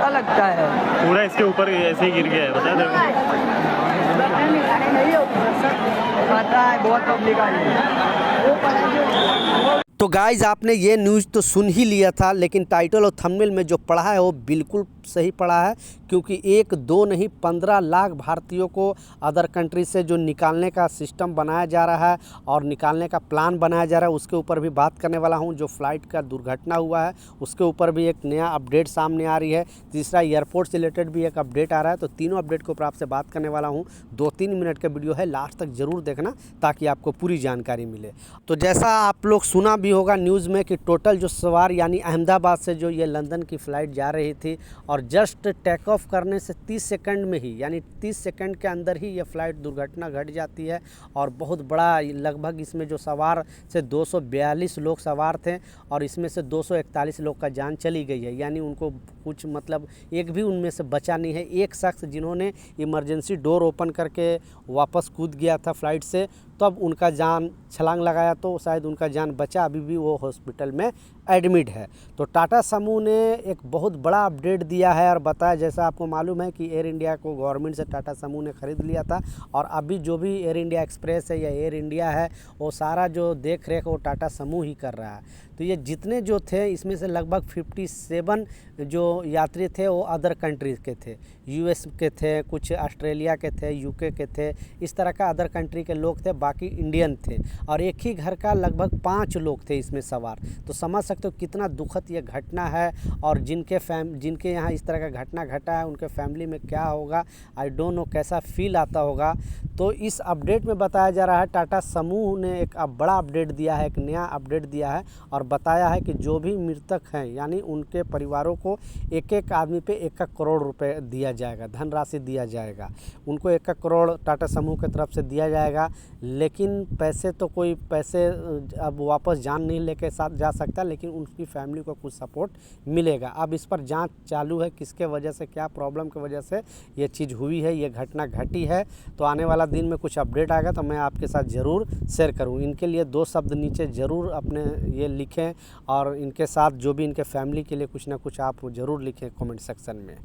बुरा लगता है। पूरा इसके ऊपर ऐसे ही गिर गया है, बता दो। पता है बहुत पब्लिक आई है। तो गाइज़ आपने ये न्यूज़ तो सुन ही लिया था, लेकिन टाइटल और थंबनेल में जो पढ़ा है वो बिल्कुल सही पढ़ा है, क्योंकि 1 2 नहीं 15 लाख भारतीयों को अदर कंट्री से जो निकालने का सिस्टम बनाया जा रहा है और निकालने का प्लान बनाया जा रहा है, उसके ऊपर भी बात करने वाला हूं। जो फ्लाइट का दुर्घटना हुआ है उसके ऊपर भी एक नया अपडेट सामने आ रही है। तीसरा एयरपोर्ट से रिलेटेड भी एक अपडेट आ रहा है। तो तीनों अपडेट के ऊपर आपसे बात करने वाला हूँ। 2-3 मिनट का वीडियो है, लास्ट तक ज़रूर देखना ताकि आपको पूरी जानकारी मिले। तो जैसा आप लोग सुना भी होगा न्यूज़ में कि टोटल जो सवार यानी अहमदाबाद से जो ये लंदन की फ़्लाइट जा रही थी और जस्ट टेक ऑफ करने से 30 सेकंड में ही यानी 30 सेकंड के अंदर ही ये फ़्लाइट दुर्घटना घट जाती है। और बहुत बड़ा लगभग इसमें जो सवार से 242 लोग सवार थे और इसमें से 241 लोग का जान चली गई है, यानी उनको कुछ मतलब एक भी उनमें से बचा नहीं है। एक शख्स जिन्होंने इमरजेंसी डोर ओपन करके वापस कूद गया था फ़्लाइट से, तब उनका जान छलांग लगाया तो शायद उनका जान बचा, अभी भी वो हॉस्पिटल में एडमिट है। तो टाटा समूह ने एक बहुत बड़ा अपडेट दिया है और बताया, जैसा आपको मालूम है कि एयर इंडिया को गवर्नमेंट से टाटा समूह ने ख़रीद लिया था और अभी जो भी एयर इंडिया एक्सप्रेस है या एयर इंडिया है वो सारा जो देख रेख वो टाटा समूह ही कर रहा है। तो ये जितने जो थे इसमें से लगभग 57 जो यात्री थे वो अदर कंट्रीज़ के थे, यूएस के थे, कुछ ऑस्ट्रेलिया के थे, यूके के थे, इस तरह का अदर कंट्री के लोग थे, बाकी इंडियन थे। और एक ही घर का लगभग 5 लोग थे इसमें सवार। तो समझ सकते हो कितना दुखद ये घटना है और जिनके यहाँ इस तरह का घटना घटा है उनके फैमिली में क्या होगा, आई डोंट नो कैसा फील आता होगा। तो इस अपडेट में बताया जा रहा है टाटा समूह ने एक बड़ा अपडेट दिया है, एक नया अपडेट दिया है और बताया है कि जो भी मृतक हैं यानी उनके परिवारों को एक एक आदमी पे 1 करोड़ रुपए दिया जाएगा, धनराशि दिया जाएगा। उनको 1 करोड़ टाटा समूह की तरफ से दिया जाएगा, लेकिन पैसे तो कोई पैसे अब वापस जान नहीं लेके साथ जा सकता, लेकिन उनकी फैमिली को कुछ सपोर्ट मिलेगा। अब इस पर जांच चालू है, किसके वजह से, क्या प्रॉब्लम की वजह से ये चीज़ हुई है, ये घटना घटी है। तो आने वाला दिन में कुछ अपडेट आएगा तो मैं आपके साथ ज़रूर शेयर करूँ। इनके लिए 2 शब्द नीचे ज़रूर अपने ये लिखें और इनके साथ जो भी इनके फैमिली के लिए कुछ ना कुछ आप ज़रूर लिखें कमेंट सेक्शन में।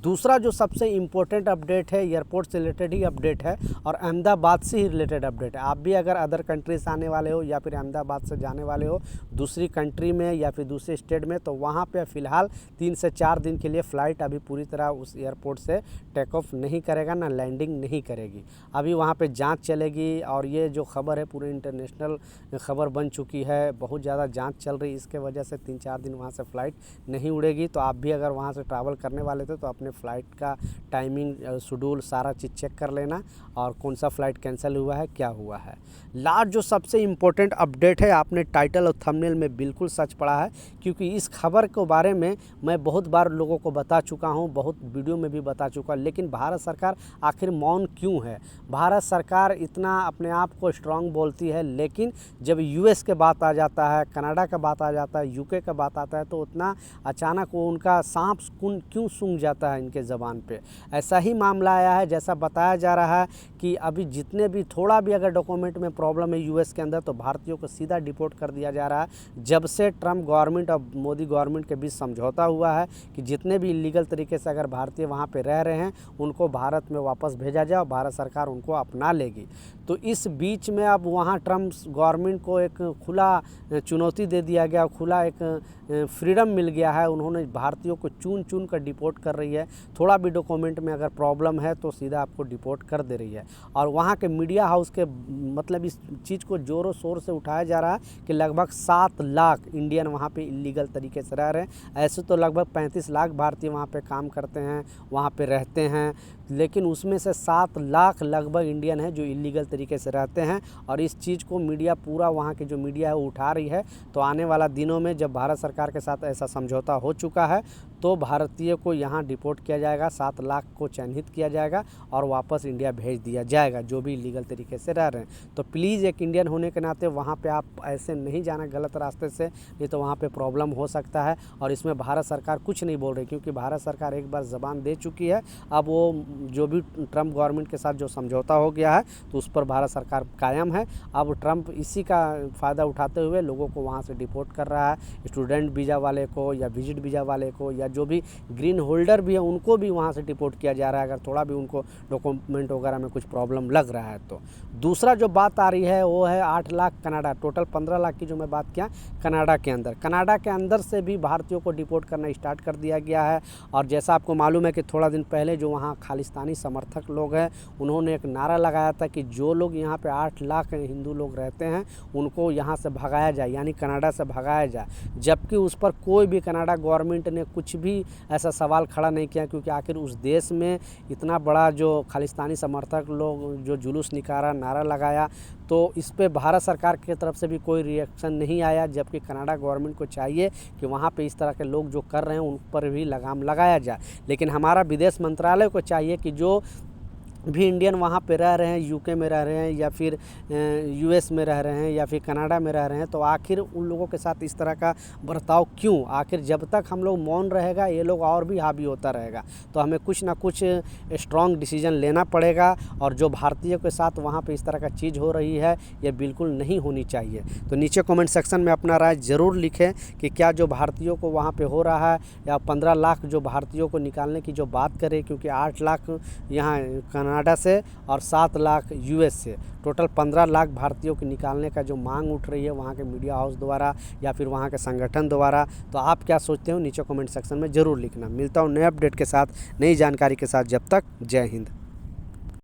दूसरा जो सबसे इम्पोर्टेंट अपडेट है एयरपोर्ट से रिलेटेड ही अपडेट है और अहमदाबाद से ही रिलेटेड अपडेट है। आप भी अगर अदर कंट्री से आने वाले हो या फिर अहमदाबाद से जाने वाले हो दूसरी कंट्री में या फिर दूसरे स्टेट में, तो वहाँ पे फ़िलहाल 3 से 4 दिन के लिए फ़्लाइट अभी पूरी तरह उस एयरपोर्ट से टेक ऑफ नहीं करेगा, ना लैंडिंग नहीं करेगी। अभी वहाँ पे जांच चलेगी और ये जो खबर है पूरे इंटरनेशनल खबर बन चुकी है, बहुत ज़्यादा जांच चल रही है। इसके वजह से 3-4 दिन वहाँ से फ़्लाइट नहीं उड़ेगी। तो आप भी अगर वहाँ से ट्रैवल करने वाले थे तो अपने फ़्लाइट का टाइमिंग शेड्यूल सारा चीज़ चेक कर लेना और कौन सा फ़्लाइट कैंसिल हुआ है, क्या हुआ है। लास्ट जो सबसे इम्पोर्टेंट अपडेट है, आपने टाइटल और थंबनेल में बिल्कुल सच पढ़ा है, क्योंकि इस खबर के बारे में मैं बहुत बार लोगों को बता चुका हूँ, बहुत वीडियो में भी बता चुका, लेकिन भारत सरकार आखिर मौन क्यों है। भारत सरकार इतना अपने आप को स्ट्रांग बोलती है, लेकिन जब यूएस के बात आ जाता है, कनाडा का बात आ जाता है, यूके का बात आता है, तो उतना अचानक वो उनका सांप क्यों सूंघ जाता है इनके ज़बान पे। ऐसा ही मामला आया है, जैसा बताया जा रहा है कि अभी जितने भी थोड़ा भी अगर डॉक्यूमेंट में प्रॉब्लम है यूएस के अंदर तो भारतीयों को सीधा डिपोर्ट कर दिया जा रहा है। जब से ट्रम्प गवर्नमेंट और मोदी गवर्नमेंट के बीच समझौता हुआ है कि जितने भी इलीगल तरीके से अगर भारतीय वहाँ पे रह रहे हैं उनको भारत में वापस भेजा जाए और भारत सरकार उनको अपना लेगी। तो इस बीच में अब वहाँ ट्रम्प गवर्नमेंट को एक खुला चुनौती दे दिया गया, खुला एक फ्रीडम मिल गया है। उन्होंने भारतीयों को चुन कर डिपोर्ट कर रही है। थोड़ा भी डॉक्यूमेंट में अगर प्रॉब्लम है तो सीधा आपको डिपोर्ट कर दे रही है। और वहाँ के मीडिया हाउस के मतलब इस चीज़ को ज़ोरों शोर से उठाया जा रहा है कि लगभग 7 लाख इंडियन वहाँ पे इलीगल तरीके से रह रहे हैं। ऐसे तो लगभग 35 लाख भारतीय वहाँ पे काम करते हैं, वहाँ पे रहते हैं, लेकिन उसमें से 7 लाख लगभग इंडियन हैं जो इलीगल तरीके से रहते हैं। और इस चीज़ को मीडिया पूरा वहाँ की जो मीडिया है वो उठा रही है। तो आने वाला दिनों में जब भारत सरकार के साथ ऐसा समझौता हो चुका है तो भारतीय को यहाँ डिपोर्ट किया जाएगा, 7 लाख को चिन्हित किया जाएगा और वापस इंडिया भेज दिया जाएगा जो भी इलीगल तरीके से रह रहे हैं। तो प्लीज़ एक इंडियन होने के नाते वहाँ पे आप ऐसे नहीं जाना गलत रास्ते से, नहीं तो वहाँ पे प्रॉब्लम हो सकता है। और इसमें भारत सरकार कुछ नहीं बोल रही, क्योंकि भारत सरकार एक बार ज़बान दे चुकी है। अब वो जो भी ट्रम्प गवर्नमेंट के साथ जो समझौता हो गया है तो उस पर भारत सरकार कायम है। अब ट्रम्प इसी का फ़ायदा उठाते हुए लोगों को वहाँ से डिपोर्ट कर रहा है, स्टूडेंट वीज़ा वाले को या विजिट वीज़ा वाले को या या जो भी ग्रीन होल्डर भी है उनको भी वहाँ से डिपोर्ट किया जा रहा है अगर थोड़ा भी उनको डॉक्यूमेंट वगैरह में कुछ प्रॉब्लम लग रहा है तो। दूसरा जो बात आ रही है वो है 8 लाख कनाडा, टोटल 15 लाख की जो मैं बात किया कनाडा के अंदर से भी भारतीयों को डिपोर्ट करना स्टार्ट कर दिया गया है। और जैसा आपको मालूम है कि थोड़ा दिन पहले जो वहाँ खालिस्तानी समर्थक लोग हैं उन्होंने एक नारा लगाया था कि जो लोग यहाँ पे 8 लाख हिंदू लोग रहते हैं उनको यहाँ से भगाया जाए, यानी कनाडा से भगाया जाए। जबकि उस पर कोई भी कनाडा गवर्नमेंट ने कुछ भी ऐसा सवाल खड़ा नहीं किया, क्योंकि आखिर उस देश में इतना बड़ा जो खालिस्तानी समर्थक लोग जो जुलूस निकाला, नारा लगाया, तो इस पे भारत सरकार की तरफ से भी कोई रिएक्शन नहीं आया। जबकि कनाडा गवर्नमेंट को चाहिए कि वहाँ पे इस तरह के लोग जो कर रहे हैं उन पर भी लगाम लगाया जाए। लेकिन हमारा विदेश मंत्रालय को चाहिए कि जो भी इंडियन वहाँ पे रह रहे हैं, यूके में रह रहे हैं या फिर यूएस में रह रहे हैं या फिर कनाडा में रह रहे हैं, तो आखिर उन लोगों के साथ इस तरह का बर्ताव क्यों? आखिर जब तक हम लोग मौन रहेगा ये लोग और भी हावी होता रहेगा। तो हमें कुछ ना कुछ स्ट्रॉन्ग डिसीजन लेना पड़ेगा। और जो भारतीयों के साथ वहाँ पे इस तरह का चीज़ हो रही है ये बिल्कुल नहीं होनी चाहिए। तो नीचे कमेंट सेक्शन में अपना राय ज़रूर लिखें कि क्या जो भारतीयों को वहाँ पे हो रहा है, या 15 लाख जो भारतीयों को निकालने की जो बात करें, क्योंकि 8 लाख यहाँ कनाडा से और 7 लाख यूएस से, टोटल 15 लाख भारतीयों को निकालने का जो मांग उठ रही है वहाँ के मीडिया हाउस द्वारा या फिर वहाँ के संगठन द्वारा। तो आप क्या सोचते हो नीचे कमेंट सेक्शन में ज़रूर लिखना। मिलता हूँ नए अपडेट के साथ, नई जानकारी के साथ। जब तक जय हिंद।